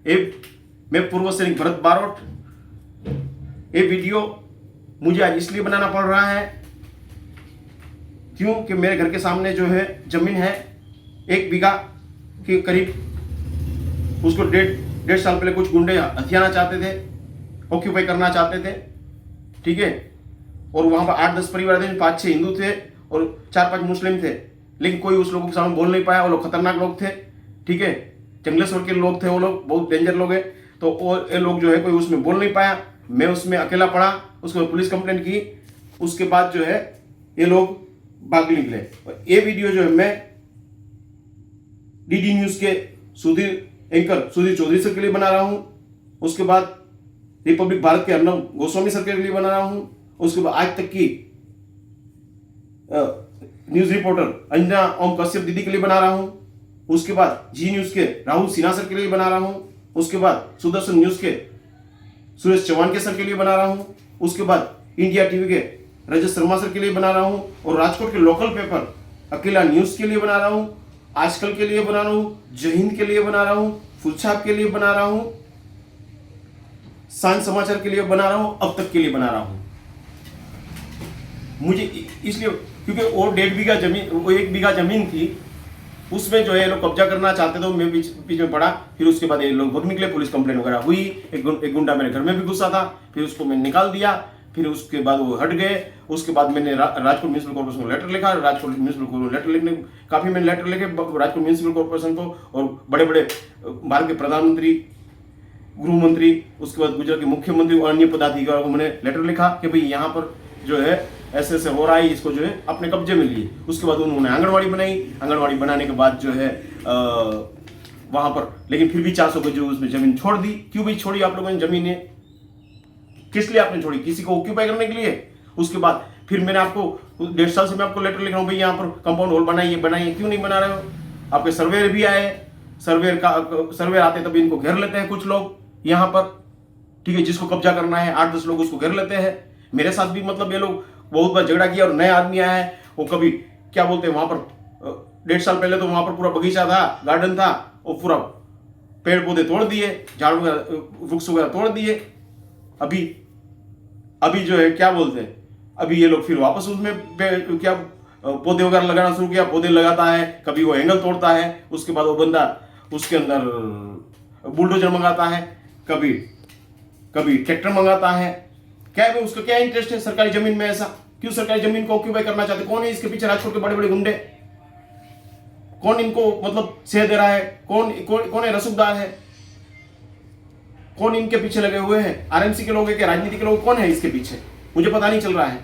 मैं पूर्व सैनिक भरत बारोट। ये वीडियो मुझे आज इसलिए बनाना पड़ रहा है क्योंकि मेरे घर के सामने जो है जमीन है 1 बीघा के करीब, उसको डेढ़ साल पहले कुछ गुंडे हथियाना चाहते थे, ऑक्यूपाई करना चाहते थे, ठीक है। और वहां पर 8-10 परिवार थे, 5-6 हिंदू थे और 4-5 मुस्लिम थे, लेकिन कोई उस लोगों के सामने बोल नहीं पाया। वो लोग खतरनाक लोग थे, ठीक है, जंगलेश्वर के लोग थे, वो लोग बहुत डेंजर लोग हैं। तो ये लोग जो है कोई उसमें बोल नहीं पाया, मैं उसमें अकेला पड़ा, उसको पुलिस कंप्लेंट की। उसके बाद जो है ये लोग भाग निकले। ये वीडियो जो है मैं डीडी न्यूज के एंकर सुधीर चौधरी सर के लिए बना रहा हूं, उसके बाद रिपब्लिक भारत के अर्नब गोस्वामी सर के लिए बना रहा हूं, उसके बाद आज तक की न्यूज रिपोर्टर अंजना ओम कश्यप दीदी के लिए बना रहा हूं, उसके बाद जी न्यूज के राहुल सिन्हा सर के लिए बना रहा हूं, उसके बाद सुदर्शन न्यूज के सुरेश चौहान के सर के लिए बना रहा हूं, उसके बाद इंडिया टीवी के रजत शर्मा सर के लिए बना रहा हूं, और राजकोट के लोकल पेपर अकेला न्यूज के लिए बना रहा हूं, आजकल के लिए बना रहा हूं, जय हिंद के लिए बना रहा हूं, फुलछाप के लिए बना रहा हूं, सांझ समाचार के लिए बना रहा हूं, अब तक के लिए बना रहा हूं। मुझे इसलिए क्योंकि वो 1 बीघा जमीन थी, उसमें जो है लोग कब्जा करना चाहते थे, मैं बीच में पड़ा। फिर उसके बाद ये लोग भाग निकले, पुलिस कंप्लेंट वगैरह हुई, एक गुंडा मेरे घर में भी घुसा था, फिर उसको मैंने निकाल दिया। फिर उसके बाद वो हट गए। उसके बाद मैंने राजकोट म्यूनिसिपल कॉर्पोरेशन को लेटर लिखा। राजकोट म्यूनिसिपल को लेटर लिखने काफी मैंने लेटर लिखे राजकोट म्यूनिसिपल कॉर्पोरेशन को, और बड़े बड़े भारत के प्रधानमंत्री, गृह मंत्री, उसके बाद गुजरात के मुख्यमंत्री और अन्य पदाधिकारियों को मैंने लेटर लिखा कि भाई यहाँ पर जो है ऐसे ऐसे हो रहा है, इसको जो है अपने कब्जे में लिए। उसके बाद उन्होंने आंगनबाड़ी बनाई। आंगनबाड़ी बनाने के बाद जो है वहां पर, लेकिन फिर भी 400 गज उसमें जमीन छोड़ दी। क्यों भाई छोड़ी आप लोगों ने जमीनें? किस लिए आपने छोड़ी? किसी को ऑक्यूपाई करने के लिए? उसके बाद फिर मैंने आपको 1.5 साल से मैं आपको लेटर लिख रहा हूँ, भाई यहाँ पर कंपाउंड वॉल बनाइए, क्यों नहीं बना रहे हो? आपके सर्वेयर भी आए, सर्वेयर आते तभी इनको घेर लेते हैं कुछ लोग यहाँ पर, ठीक है, जिसको कब्जा करना है 8-10 लोग उसको घेर लेते हैं। मेरे साथ भी मतलब ये लोग बहुत बार झगड़ा किया। और नए आदमी आया है, वो कभी क्या बोलते हैं, वहां पर 1.5 साल पहले तो वहां पर पूरा बगीचा था, गार्डन था, वो पूरा पेड़ पौधे तोड़ दिए, झाड़ वृक्ष वगैरह तोड़ दिए। अभी जो है क्या बोलते हैं, अभी ये लोग फिर वापस उसमें क्या पौधे वगैरह लगाना शुरू किया। पौधे लगाता है, कभी वो एंगल तोड़ता है, उसके बाद वो बंदा उसके अंदर बुलडोजर मंगाता है, कभी ट्रैक्टर मंगाता है। क्या है उसका क्या इंटरेस्ट है सरकारी जमीन में? ऐसा क्यों सरकारी जमीन को ऑक्यूपाई करना चाहते? कौन है इसके पीछे? राजकोट के बड़े बड़े गुंडे? कौन इनको मतलब सेह दे रहा है? कौन है रसूखदार है? कौन इनके पीछे लगे हुए हैं? आरएमसी के लोग है कि राजनीति के लोग? कौन है इसके पीछे? मुझे पता नहीं चल रहा है।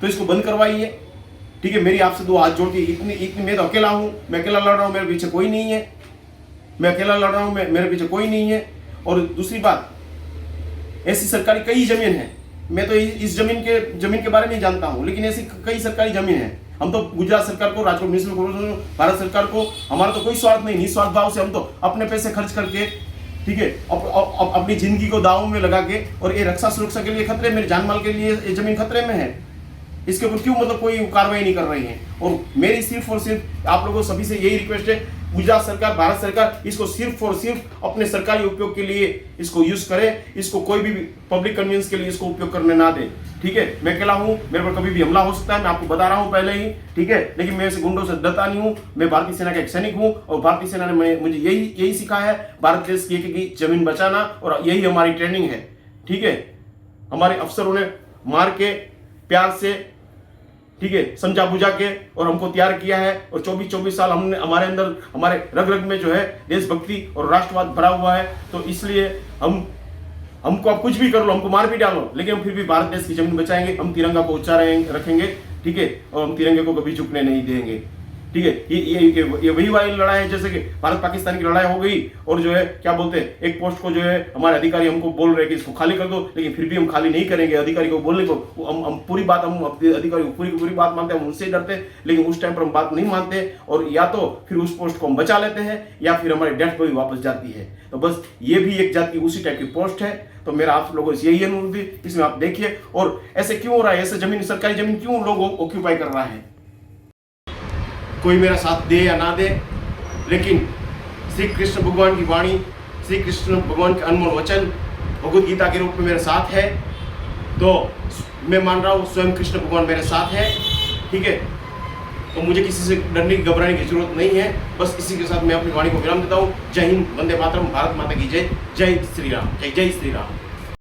तो इसको बंद करवाइए, ठीक है। मेरी आपसे 2 हाथ जोड़ के, इतनी मैं तो अकेला हूं, मैं अकेला लड़ रहा हूं, मेरे पीछे कोई नहीं है। मैं अकेला लड़ रहा हूं, मेरे पीछे कोई नहीं है। और दूसरी बात, ऐसी सरकारी कई जमीन है, मैं तो इस जमीन के बारे में जानता हूं, लेकिन ऐसी कई सरकारी जमीन है। हम तो गुजरात सरकार को, राजकोट म्यूनिसिपल कॉर्पोरेशन, भारत सरकार को, हमारा तो कोई स्वार्थ नहीं, निस्वार्थ भाव से हम तो अपने पैसे खर्च करके, ठीक है, अपनी जिंदगी को दांव में लगा के, और ये रक्षा सुरक्षा के लिए खतरे, मेरे जान माल के लिए ये जमीन खतरे में है, इसके ऊपर क्यों मतलब कोई कार्रवाई नहीं कर रही है? और मेरी सिर्फ और सिर्फ आप लोगों सभी से यही रिक्वेस्ट है, गुजरात सरकार, भारत सरकार इसको सिर्फ और सिर्फ अपने सरकारी उपयोग के लिए इसको यूज करे, इसको कोई भी पब्लिक कन्वीनियंस के लिए इसको उपयोग करने ना दे, ठीक है। मैं अकेला हूं, मेरे पर कभी भी हमला हो सकता है, मैं आपको बता रहा हूं पहले ही, ठीक है। लेकिन मैं ऐसे गुंडों से डरता नहीं हूं। मैं भारतीय सेना का एक सैनिक हूं, और भारतीय सेना ने मुझे यही सिखाया है, भारत देश की जमीन बचाना, और यही हमारी ट्रेनिंग है, ठीक है। हमारे अफसरों ने मार के, प्यार से, ठीक है, समझा बुझा के और हमको तैयार किया है। और 24 साल हमने, हमारे अंदर, हमारे रग रग में जो है देशभक्ति और राष्ट्रवाद भरा हुआ है। तो इसलिए हमको आप कुछ भी कर लो, हमको मार भी डालो, लेकिन हम फिर भी भारत देश की जमीन बचाएंगे। हम तिरंगा को ऊंचा रखेंगे, ठीक है, और हम तिरंगे को कभी झुकने नहीं देंगे, ठीक है। ये वही वाली लड़ाई है जैसे कि भारत पाकिस्तान की लड़ाई हो गई, और जो है क्या बोलते हैं, एक पोस्ट को जो है हमारे अधिकारी हमको बोल रहे हैं कि इसको खाली कर दो, लेकिन फिर भी हम खाली नहीं करेंगे। अधिकारी को बोलने को हम पूरी बात, हम अधिकारी को पूरी बात मानते हैं, हम उनसे डरते हैं, लेकिन उस टाइम पर हम बात नहीं मानते, और या तो फिर उस पोस्ट को हम बचा लेते हैं, या फिर हमारी डेथ को भी वापस जाती है। तो बस ये भी एक जात की उसी टाइप की पोस्ट है। तो मेरा आप लोगों से यही अनुरोध है, इसमें आप देखिए। और ऐसे क्यों हो रहा है, ऐसे जमीन, सरकारी जमीन क्यों लोग ऑक्यूपाई कर रहा है? कोई मेरा साथ दे या ना दे, लेकिन श्री कृष्ण भगवान की वाणी श्री कृष्ण भगवान के अनमोल वचन भगवद गीता के रूप में मेरे साथ है, तो मैं मान रहा हूँ स्वयं कृष्ण भगवान मेरे साथ है। ठीक है, तो मुझे किसी से डरने की घबराने की जरूरत नहीं है। बस इसी के साथ मैं अपनी वाणी को विराम देता हूँ। जय हिंद, वंदे मातरम, भारत माता की जय, जय श्री राम, जय जय श्री राम।